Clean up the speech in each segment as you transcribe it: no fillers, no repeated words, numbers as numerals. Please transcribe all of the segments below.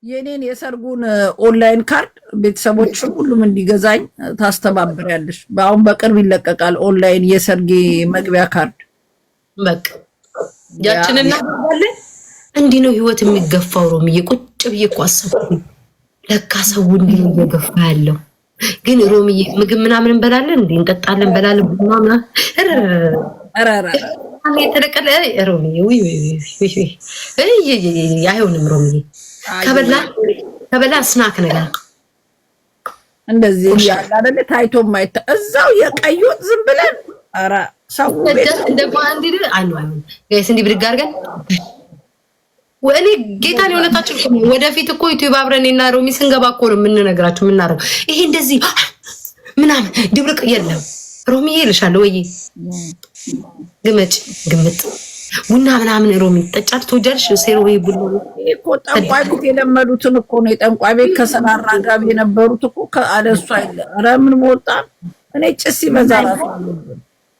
የኔን የሰርጉን ኦንላይን ካርድ ቤተሰቦች ሁሉም እንዲገዛኝ ታስተባብሪያለሽ። በአሁን በቅርብ ይለቀቃል ኦንላይን የሰርጌ መግቢያ ካርድ። በቃ ያችንን እናደርጋለን። እንዲህ ነው ህይወት የሚገፋው። ሮምዬ ቁጭ ብዬ እኮ አሰብኩኝ፣ ለካ ሰው እንዲህ ነው እየገፋ ያለው። ግን ሮምዬ ምግብ ምናምን እንበላለን እንዴ? እንጠጣለን፣ እንበላለን ቡና ምናምን የተለቀለ ሮምዬ አይሆንም። ሮምዬ ከበላ ስናክ ነገር እንደዚህ ያለ አይደለ? ታይቶ ማይታ እዛው የቀዩት ዝም ብለን ኧረ ሰው እንደማንዲ አይሆንም ጋይስ። እንዲህ ብድግ አድርገን ወኔ ጌታን የሆነታችሁ ወደፊት እኮ ዩቲዩብ አብረን እና ሮሚ ስንገባ እኮ ነው የምንነግራችሁ የምናደርገው። ይሄ እንደዚህ ምናምን ድብልቅ የለም። ሮሚ ይልሻለሁ ወይ ግምጥ ቡና ምናምን ሮሚ ጠጫት ትወጃለሽ? ሴሮ ወይ ቡና እኮ ጠንቋይ ቤት የለመዱትን እኮ ነው። የጠንቋይ ቤት ከሰራራ ጋር የነበሩት እኮ አለሱ አይደለ? ኧረ ምን ወጣ። እኔ ጭስ ይበዛል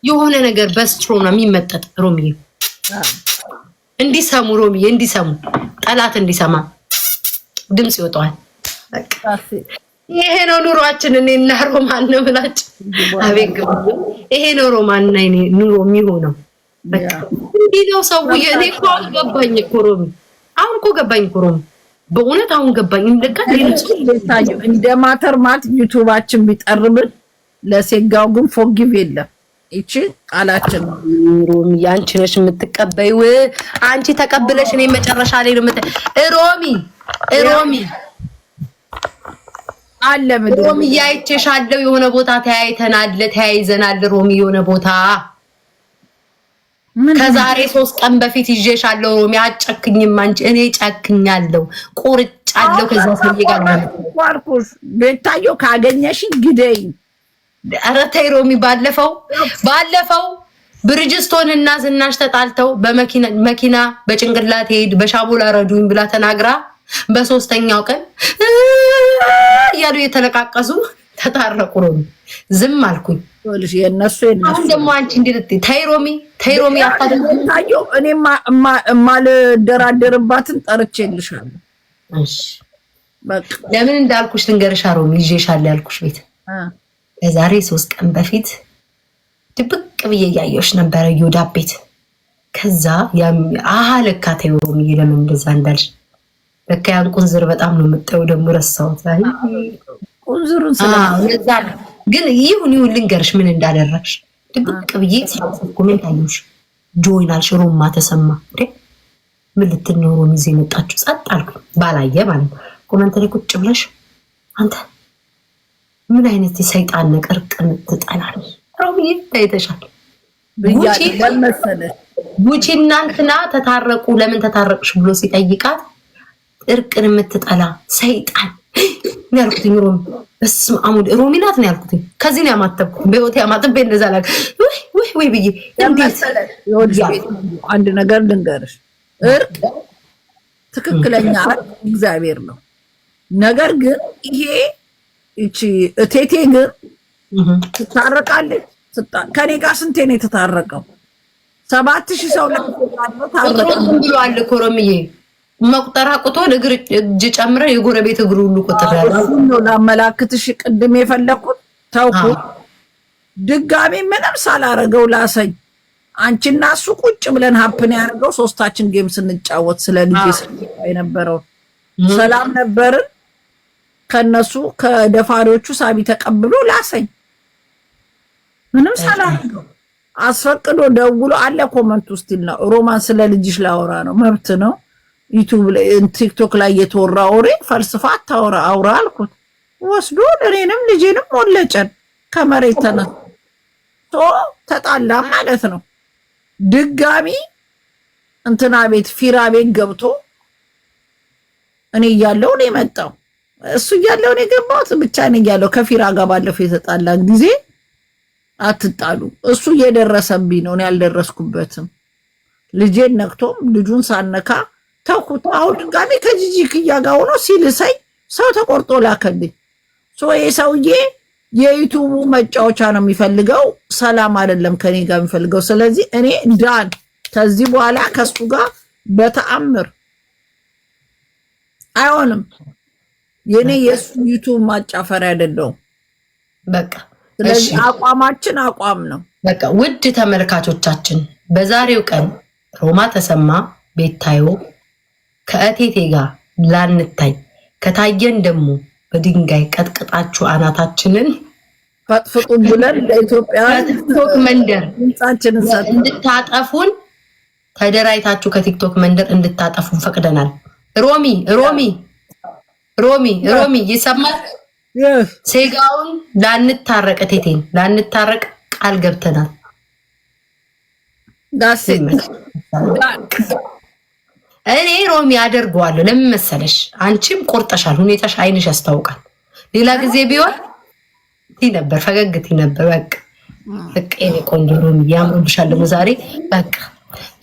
የሆነ ነገር በስትሮ ነው የሚመጠጥ። ሮሚ እንዲሰሙ ሮሚዬ እንዲሰሙ ጠላት እንዲሰማ ድምጽ ይወጣዋል። በቃ ይሄ ነው ኑሯችን። እኔና ሮማን ነው ብላችሁ አቤት ይሄ ነው ሮማንና እኔ ኑሮ የሚሆነው። በቃ እንዲህ ነው ሰው። እኔ እኮ ገባኝ እኮ ሮሚ፣ አሁን እኮ ገባኝ እኮ ሮሚ፣ በእውነት አሁን ገባኝ። እንደ ማተርማት ዩቲዩባችን ቢጠርብን ለሴጋው ግን ፎጊቭ የለም። እቺ ቃላችን ሮሚ አንቺ ነሽ የምትቀበይው። አንቺ ተቀብለሽ እኔ መጨረሻ ላይ ነው ሮሚ አለ ሮሚ ያይቼሻለሁ። የሆነ ቦታ ተያይዘናል ሮሚ፣ የሆነ ቦታ ከዛሬ 3 ቀን በፊት ይዤሻለሁ ሮሚ። አጨክኝም አንቺ እኔ ጨክኛለሁ፣ ቁርጫለሁ። ከዛ ሰውዬ ጋር ማርኩስ ቤታዮ ካገኘሽ ግደይ። ኧረ ተይ ሮሚ። ባለፈው ብርጅስቶን እና ዝናሽ ተጣልተው በመኪና በጭንቅላት ሄድ በሻቦላ ረዱኝ ብላ ተናግራ በ3ኛው ቀን ያሉ የተለቃቀሱ ተታረቁ። ሮሚ ዝም አልኩኝ። አሁን ደግሞ አንቺ እንዴት ተይ ሮሚ አታደርጊ። እኔ ማልደራደርባትን ጠርቼልሻለሁ። እሺ በቃ ለምን እንዳልኩሽ ልንገርሽ ሮሚ። ይዤሻለሁ ያልኩሽ ቤት ከዛሬ 3 ቀን በፊት ድብቅ ብዬ እያየሁሽ ነበረ ዮዳ ቤት። ከዛ ለካ ተይ ሮሚ ለምን እንደዛ እንዳልሽ ለካ ያን ቁንዝር በጣም ነው የምጠው። ደግሞ ረሳሁት። አይ ቁንዝሩን ስለዛ ግን ይሁን ልንገርሽ ምን እንዳደረግሽ። ድብቅ ብዬ ኮሜንት አየሁሽ። ጆይን አልሽ ሮማ ተሰማ እንዴ ምን ልትኖር ሮሚ እዚህ መጣችሁ? ጸጥ አልኩ ባላየ ማለት ነው። ኮሜንት ላይ ቁጭ ብለሽ አንተ ምን አይነት የሰይጣን ነገር ቅን ትጠላለሽ? ሮሚ ታይተሻል። ጉቺ እናንተና ተታረቁ ለምን ተታረቅሽ ብሎ ሲጠይቃት እርቅን የምትጠላ ሰይጣን ነው ያልኩት። ሮሚ በስመ አብ ሮሚ ናት ነው ያልኩት። ከዚህ ነው ያማተብኩት። በህይወት ያማተብ እንደዛ ላይ ወይ ብዬ አንድ ነገር ልንገርሽ። እርቅ ትክክለኛ እግዚአብሔር ነው። ነገር ግን ይሄ እቺ እቴቴ ግን ትታረቃለች። ከኔ ጋር ስንቴ ነው የተታረቀው? 7000 ሰው ታረቀ ብሏል እኮ ሮሚዬ። መቁጠር አቅቶ እጅ ጨምረ የጎረቤት እግሩ ሁሉ ቁጥር ያለው ነው። ላመላክትሽ ቅድም የፈለኩት ተውኩት። ድጋሚ ምንም ሳላረገው ላሰኝ። አንቺና እሱ ቁጭ ብለን ሀፕን ያደርገው 3ታችን ጌም ስንጫወት ስለ ልጅ የነበረው ሰላም ነበርን። ከነሱ ከደፋሪዎቹ ሳቢ ተቀብሎ ላሰኝ። ምንም ሳላረገው አስፈቅዶ ደውሎ አለ ኮመንት ውስጥ ነው ሮማን ስለ ልጅሽ ላወራ ነው። መብት ነው። ዩቲዩብ ላይ ቲክቶክ ላይ የተወራ ወሬ ፈልስፋ አታወራ አውራ አልኩት። ወስዶ እኔንም ልጄንም ወለጨን ከመሬት ተነስቶ ተጣላ ማለት ነው። ድጋሚ እንትና ቤት ፊራ ቤት ገብቶ እኔ እያለሁ ነው የመጣው። እሱ እያለሁ ነው የገባሁት። ብቻ ነው እያለሁ ከፊራ ጋር ባለፈው የተጣላን ጊዜ አትጣሉ። እሱ እየደረሰብኝ ነው፣ እኔ ያልደረስኩበትም። ልጄን ነክቶም ልጁን ሳነካ ተውኩት። አሁን ድጋሚ ከጂጂ ክያ ጋር ሆኖ ሲልሰኝ ሰው ተቆርጦ ላከልኝ። ይሄ ሰውዬ የዩቱቡ መጫወቻ ነው የሚፈልገው፣ ሰላም አይደለም ከኔ ጋር የሚፈልገው። ስለዚህ እኔ ከዚህ በኋላ ከሱ ጋር በተአምር አይሆንም። የኔ የሱ ዩቱብ ማጫፈሪያ አይደለም። በቃ ስለዚህ አቋማችን አቋም ነው። በቃ ውድ ተመልካቾቻችን በዛሬው ቀን ሮማ ተሰማ ቤታዮ ከእቴቴ ጋር ላንታይ ከታየን ደግሞ በድንጋይ ቀጥቅጣችሁ አናታችንን ፈጥፍጡን ብለን ለኢትዮጵያ ቲክቶክ መንደር ድምጻችንን እንድታጠፉን ተደራይታችሁ ከቲክቶክ መንደር እንድታጠፉን ፈቅደናል። ሮሚ ይሰማል። ሴጋውን ላንታረቅ እቴቴን ላንታረቅ ቃል ገብተናል። እኔ ሮሚ አደርገዋለሁ። ለምን መሰለሽ? አንቺም ቆርጠሻል። ሁኔታሽ አይንሽ ያስታውቃል። ሌላ ጊዜ ቢሆን ነበር ፈገግቲ ነበር። በቃ የኔ ቆንጆ ሮሚ ያምሩብሻል። ደግሞ ዛሬ በቃ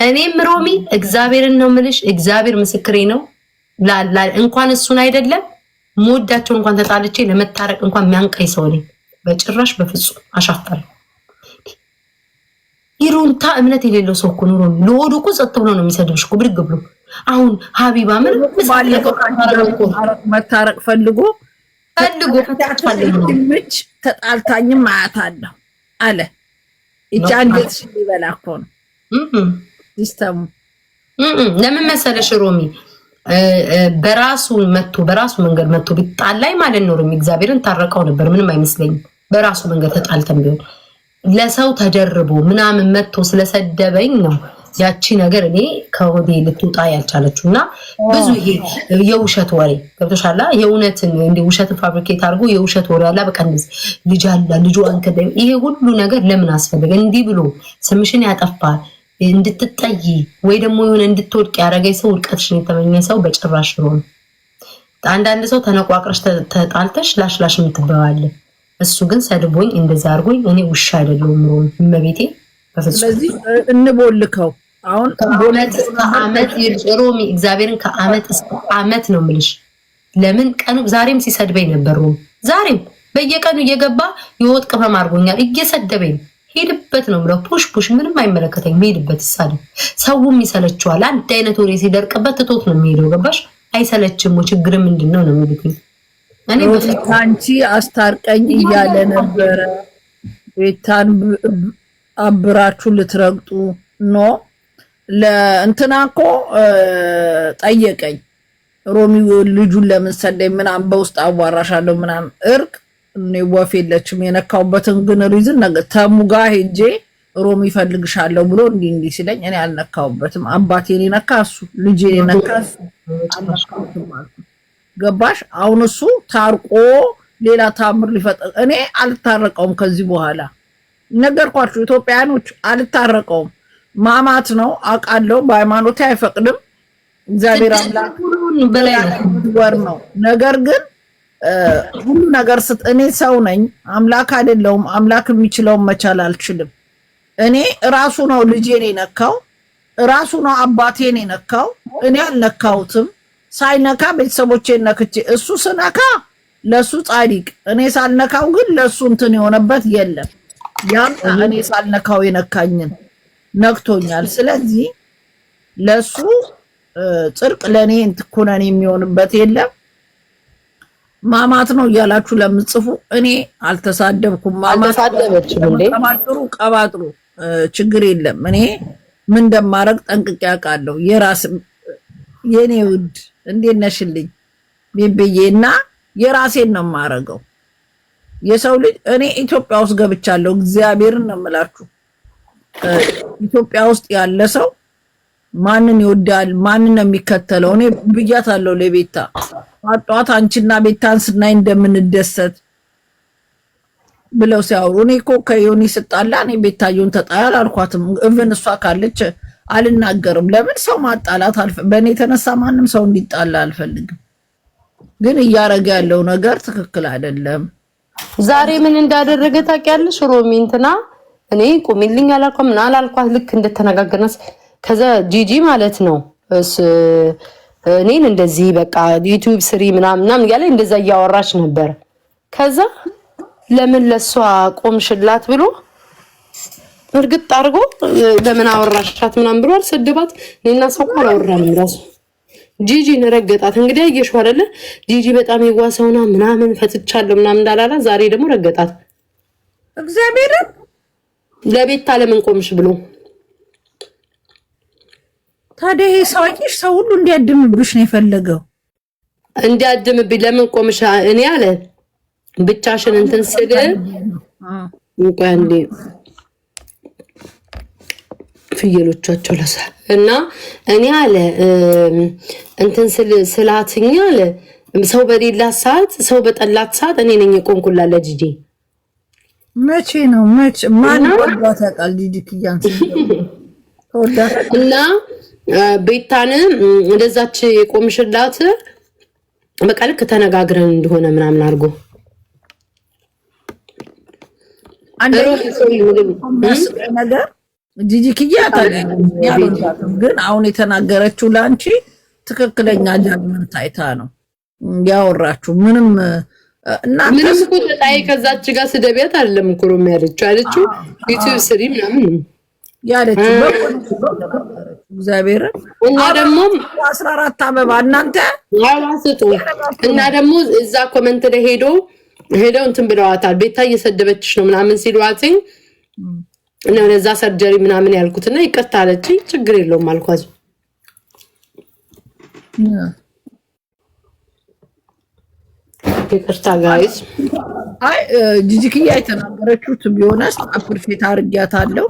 እኔም ሮሚ እግዚአብሔርን ነው የምልሽ። እግዚአብሔር ምስክሬ ነው። እንኳን እሱን አይደለም ሞዳቸው እንኳን ተጣልቼ ለመታረቅ እንኳን የሚያንቀኝ ሰው ነኝ። በጭራሽ በፍጹም አሻፍታለሁ። ይሩንታ እምነት የሌለው ሰው እኮ ነው ሮሚ። ለሆዱ እኮ ጸጥ ብሎ ነው የሚሰድብሽ እኮ ብድግ ብሎ። አሁን ሀቢባ ምን መታረቅ ፈልጎ ምች ተጣልታኝም አያታለሁ አለ። እቻ እንዴት ሊበላ እኮ ነው ሲስተሙ። ለምን መሰለሽ ሮሚ በራሱ መንገድ መጥቶ ቢጣላይ ማለት ነው ሮሚ እግዚአብሔርን ታረቀው ነበር። ምንም አይመስለኝም። በራሱ መንገድ ተጣልተን ቢሆን ለሰው ተደርቦ ምናምን መጥቶ ስለሰደበኝ ነው ያቺ ነገር እኔ ከሆዴ ልትወጣ ያልቻለችው። እና ብዙ ይሄ የውሸት ወሬ ገብቶሻላ። የእውነትን እንደ ውሸት ፋብሪኬት አድርጎ የውሸት ወሬ አላ በቃ እንደዚህ ልጅ አላ ልጁ አንከደ ይሄ ሁሉ ነገር ለምን አስፈልገ? እንዲህ ብሎ ስምሽን ያጠፋል እንድትጠይ ወይ ደግሞ የሆነ እንድትወድቅ ያደረገኝ ሰው ውድቀትሽን የተመኘ ሰው በጭራሽ ነው። አንዳንድ ሰው ተነቋቅረሽ ተጣልተሽ ላሽላሽ የምትበባለ እሱ ግን ሰድቦኝ እንደዛ አድርጎኝ እኔ ውሻ አይደለሁም ሮሚ እመቤቴ በፍጹም። ስለዚህ እንቦልከው አሁን ከዓመት ሮሚ እግዚአብሔርን ከዓመት እስከ ዓመት ነው የምልሽ። ለምን ቀኑ ዛሬም ሲሰድበኝ ነበር ሮሚ። ዛሬም በየቀኑ እየገባ የወጥ ቅመም አድርጎኛል እየሰደበኝ ሄድበት ነው ብለው ፑሽ ምንም አይመለከተኝም። ሄድበት ይሳደብ። ሰውም ይሰለችዋል። አንድ አይነት ወሬ ሲደርቅበት ትቶት ነው የሚሄደው። ገባሽ? አይሰለችም። ችግር ምንድነው ነው የሚሉት። እኔ አንቺ አስታርቀኝ እያለ ነበረ። ቤታን አብራችሁ ልትረግጡ ኖ ለእንትና እኮ ጠየቀኝ ሮሚ ልጁን ለምን ሰደኝ ምናምን በውስጥ አዋራሻለሁ ምናምን እርቅ እኔ ወፍ የለችም። የነካውበትን ግን ሪዝን ነገር ተሙጋ ሄጄ ሮሚ ይፈልግሻለሁ ብሎ እንዲህ ሲለኝ እኔ አልነካውበትም። አባቴን የነካ እሱ ልጄን የነካ እሱ አልነካውትም አልኩት። ገባሽ? አሁን እሱ ታርቆ ሌላ ታምር ሊፈጠር እኔ አልታረቀውም። ከዚህ በኋላ ነገርኳችሁ ኢትዮጵያኖች፣ አልታረቀውም። ማማት ነው አውቃለሁ። በሃይማኖቴ አይፈቅድም። እግዚአብሔር አምላክ በላይ ወር ነው። ነገር ግን ሁሉ ነገር እኔ ሰው ነኝ፣ አምላክ አይደለሁም። አምላክ የሚችለውን መቻል አልችልም። እኔ ራሱ ነው ልጄን የነካው፣ ራሱ ነው አባቴን የነካው። እኔ አልነካሁትም። ሳይነካ ቤተሰቦቼን ነክቼ እሱ ስነካ ለሱ ጻድቅ፣ እኔ ሳልነካው ግን ለሱ እንትን የሆነበት የለም። ያም እኔ ሳልነካው የነካኝን ነክቶኛል። ስለዚህ ለሱ ጽድቅ ለኔ እንትኩነን የሚሆንበት የለም። ማማት ነው እያላችሁ ለምጽፉ እኔ አልተሳደብኩም። ማማት ቀባጥሩ ችግር የለም። እኔ ምን እንደማረግ ጠንቅቄ አውቃለሁ። የኔ ውድ እንዴት ነሽልኝ ቤቤዬ? እና የራሴን ነው የማረገው። የሰው ልጅ እኔ ኢትዮጵያ ውስጥ ገብቻለሁ። እግዚአብሔርን ነው የምላችሁ። ኢትዮጵያ ውስጥ ያለ ሰው ማንን ይወዳል? ማንን ነው የሚከተለው? እኔ ብያታለሁ ለቤታ ጧት አንቺና ቤታን ስናይ እንደምንደሰት ብለው ሲያወሩ እኔ እኮ ከዮኒ ስጣላ እኔ ቤታየውን ተጣያል አልኳትም። እብን እሷ ካለች አልናገርም። ለምን ሰው ማጣላት በእኔ የተነሳ ማንም ሰው እንዲጣላ አልፈልግም። ግን እያረገ ያለው ነገር ትክክል አይደለም። ዛሬ ምን እንዳደረገ ታውቂያለሽ ሮሚ? እንትና እኔ ቁሚልኝ አላልኳት ምን አላልኳት። ልክ እንደተነጋገርና ከዛ ጂጂ ማለት ነው እኔን እንደዚህ በቃ ዩቲዩብ ስሪ ምናምን እያለ እንደዛ እያወራች ነበር። ከዛ ለምን ለሷ ቆምሽላት ብሎ እርግጥ አድርጎ ለምን አወራሻት ምናምን ብሎ አልሰደባት። እኔና ሰው እኮ አላወራንም ራሱ ጂጂን ረገጣት። እንግዲህ አየሽው አይደለ? ጂጂ በጣም የዋሰውና ምናምን ፈትቻለሁ ምናምን እንዳላላ ዛሬ ደግሞ ረገጣት። እግዚአብሔርን ለቤት ለምን ቆምሽ ብሎ ታዲያ ይሄ ሰውዬሽ ሰው ሁሉ እንዲያድምብሽ ነው የፈለገው። እንዲያድምብኝ ለምን ቆምሽ እኔ አለ ብቻሽን እንትን ስል እንኳን ፍየሎቻቸው ለሳ እና እኔ አለ እንትን ስላትኛ አለ ሰው በሌላት ሰዓት ሰው በጠላት ሰዓት እኔ ነኝ የቆምኩላት ለጂጂ። መቼ ነው ማን ወዳታ ቃል ጂጂ ክያን እና ቤታን እንደዛች የቆምሽላት በቃ ልክ ተነጋግረን እንደሆነ ምናምን አድርጎ ነገር ጂጂ ክያ ታገኛለች። ግን አሁን የተናገረችው ላንቺ ትክክለኛ ጃጅመንት አይታ ነው ያወራችሁ። ምንም እኮ ተጣይ ከዛች ጋር ስደቢያት አይደለም እኮ ነው ያለችው ዩቲዩብ ስሪ ምናምን ያለችው እግዚአብሔር። እና ደግሞ 14 አበባ እናንተ ያዋስጡ እና ደግሞ እዛ ኮሜንት ላይ ሄደው እንትን ብለዋታል። ቤታ እየሰደበችሽ ነው ምናምን ሲሏትኝ እና ለዛ ሰርጀሪ ምናምን ያልኩትና ይቅርታ አለች። ችግር የለውም አልኳት። ይቅርታ ጋይስ። አይ ጂጂክያ የተናገረችው ቢሆንስ አፕሪሼት አድርጊያታለሁ።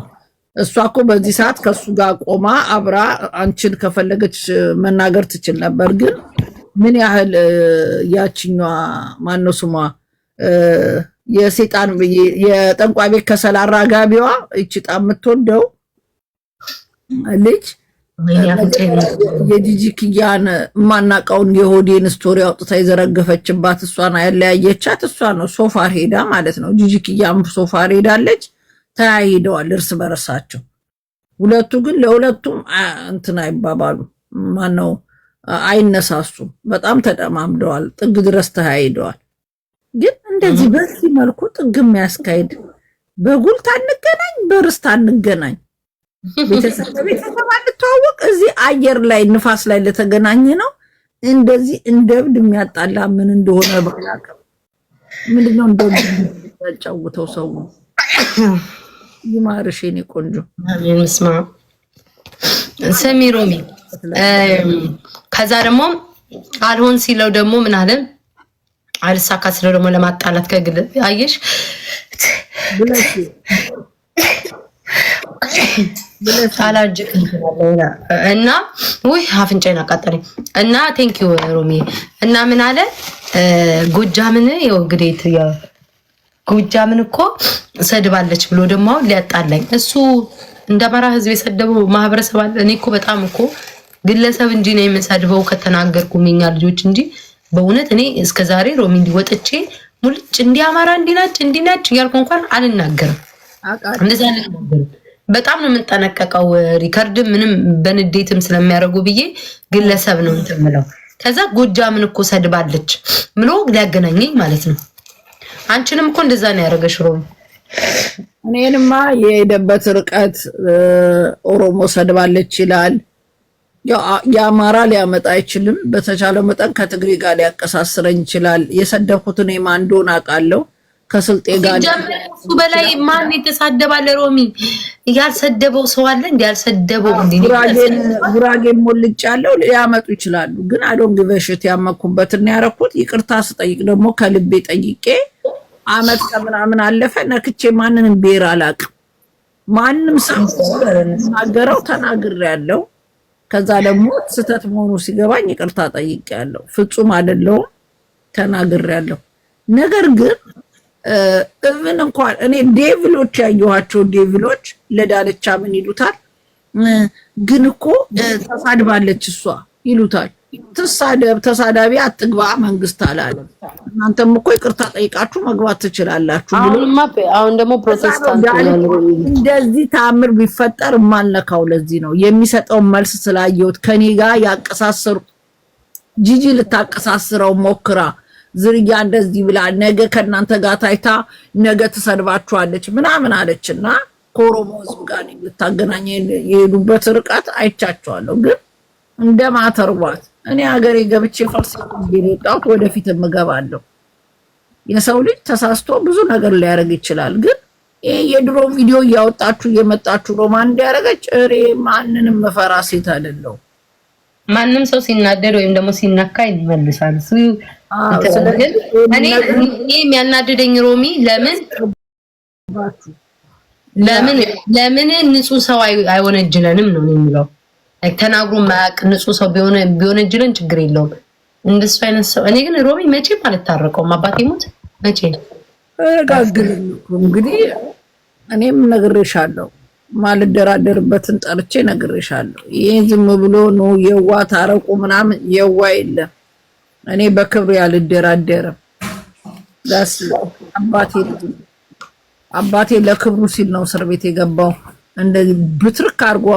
እሷ እኮ በዚህ ሰዓት ከሱ ጋር ቆማ አብራ አንቺን ከፈለገች መናገር ትችል ነበር። ግን ምን ያህል ያችኛዋ ማነው ስሟ የሰይጣን የጠንቋይ ቤት ከሰል አራጋቢዋ እቺ ጣም የምትወደው ልጅ የጂጂክያን ማናቀውን የሆዴን ስቶሪ አውጥታ የዘረገፈችባት እሷን ያለያየቻት እሷ ነው። ሶፋር ሄዳ ማለት ነው። ጂጂክያም ሶፋር ሄዳለች። ተያይደዋል እርስ በርሳቸው። ሁለቱ ግን ለሁለቱም እንትን አይባባሉ ማነው አይነሳሱም። በጣም ተጠማምደዋል። ጥግ ድረስ ተያይደዋል። ግን እንደዚህ በዚህ መልኩ ጥግ የሚያስካሄድ በጉልት አንገናኝ፣ በርስት አንገናኝ፣ ቤተሰብ አንተዋወቅ፣ እዚህ አየር ላይ ንፋስ ላይ ለተገናኘ ነው እንደዚህ እንደብድ የሚያጣላ ምን እንደሆነ ባላቀም ምንድነው እንደጫውተው ሰው ይማርሽ የኔ ቆንጆ። አሜን። መስማ ስሚ ሮሚ። ከዛ ደግሞ አልሆን ሲለው ደግሞ ምን አለ አልሳካ ሲለው ደግሞ ለማጣላት ከግል አየሽ ታላጅክ እና ወይ አፍንጫዬን አቃጠለኝ እና ቴንክ ዩ ሮሚ። እና ምን አለ ጎጃምን ይኸው እንግዲህ ጎጃምን እኮ ሰድባለች ብሎ ደግሞ ሊያጣላኝ እሱ እንደ አማራ ህዝብ የሰደበው ማህበረሰብ አለ። እኔ እኮ በጣም እኮ ግለሰብ እንጂ ነው የምሰድበው ከተናገርኩ የኛ ልጆች እንጂ በእውነት እኔ እስከዛሬ ሮሚ እንዲወጥቼ ሙልጭ እንዲ አማራ እንዲናች እያልኩ እንኳን አልናገርም። እንደዛ አልናገርም። በጣም ነው የምንጠነቀቀው። ሪከርድ ምንም በንዴትም ስለሚያደርጉ ብዬ ግለሰብ ነው እንትን የምለው። ከዛ ጎጃምን እኮ ሰድባለች ምሎ ሊያገናኘኝ ማለት ነው። አንቺንም እኮ እንደዛ ነው ያደረገሽ ሮሚ። እኔንማ የሄደበት ርቀት ኦሮሞ ሰድባለች ይላል። የአማራ ሊያመጣ አይችልም። በተቻለው መጠን ከትግሬ ጋር ሊያቀሳስረኝ ይችላል። የሰደብኩት እኔ ማን እንደሆነ አውቃለሁ። ከስልጤ ጋር እሱ በላይ ማን የተሳደባለ ሮሚ? ያልሰደበው ሰው አለ እንዴ? ያልሰደበው ጉራጌ ሞልጭ ያለው ሊያመጡ ይችላሉ። ግን አዶን ግበሽት ያመኩበትና ያረኩት ይቅርታ ስጠይቅ ደግሞ ከልቤ ጠይቄ አመት ከምናምን አለፈ። ነክቼ ማንንም ብሔር አላውቅም። ማንም ሰው ተናገረው ተናግሬያለሁ። ከዛ ደግሞ ስህተት መሆኑ ሲገባኝ ይቅርታ ጠይቄያለሁ። ፍጹም አይደለሁም ተናግሬያለሁ። ነገር ግን እብን እንኳን እኔ ዴቪሎች ያየኋቸው ዴቪሎች ለዳልቻ ምን ይሉታል? ግን እኮ ተሳድባለች እሷ ይሉታል። ትሳደብ ተሳዳቢ አትግባ መንግስት አላለም። እናንተም እኮ ይቅርታ ጠይቃችሁ መግባት ትችላላችሁ። አሁን ደግሞ ፕሮቴስታንት እንደዚህ ታምር ቢፈጠር ማልነካው ለዚህ ነው የሚሰጠው መልስ ስላየሁት ከኔ ጋር ያቀሳሰሩ ጂጂ ልታቀሳስረው ሞክራ ዝርያ እንደዚህ ብላ ነገ ከእናንተ ጋር ታይታ ነገ ትሰድባችኋለች ምናምን አለችና ከኦሮሞ ህዝብ ጋር ልታገናኝ የሄዱበት ርቀት አይቻቸዋለሁ። ግን እንደማተርቧት እኔ ሀገሬ ገብቼ ፈልስ የወጣሁት ወደፊት እገባለሁ። የሰው ልጅ ተሳስቶ ብዙ ነገር ሊያደርግ ይችላል። ግን ይሄ የድሮ ቪዲዮ እያወጣችሁ እየመጣችሁ ሮማን እንዲያደርገች እሬ ማንንም መፈራ ሴት አይደለሁም። ማንም ሰው ሲናደድ ወይም ደግሞ ሲነካ ይመልሳል። እኔ የሚያናድደኝ ሮሚ ለምን ንጹህ ሰው አይወነጅለንም ነው የሚለው። ተናግሮ ማያውቅ ንጹህ ሰው ቢወነጅለን ችግር የለውም። እንደሱ አይነት ሰው እኔ ግን ሮሚ መቼም አልታረቀውም። አባቴ ሞት መቼ እንግዲህ እኔም ነግሬሻለሁ፣ ማልደራደርበትን ጠርቼ ነግሬሻለሁ። ይሄ ዝም ብሎ ነው የዋ ታረቁ ምናምን የዋ የለም። እኔ በክብር ያልደራደርም። ዳስ አባቴ ለክብሩ ሲል ነው እስር ቤት የገባው። እንደዚህ ብትርክ አድርጎ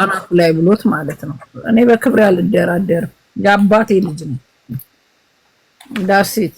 አናቱ ላይ ብሎት ማለት ነው። እኔ በክብር ያልደራደርም። የአባቴ ልጅ ነው ዳሴት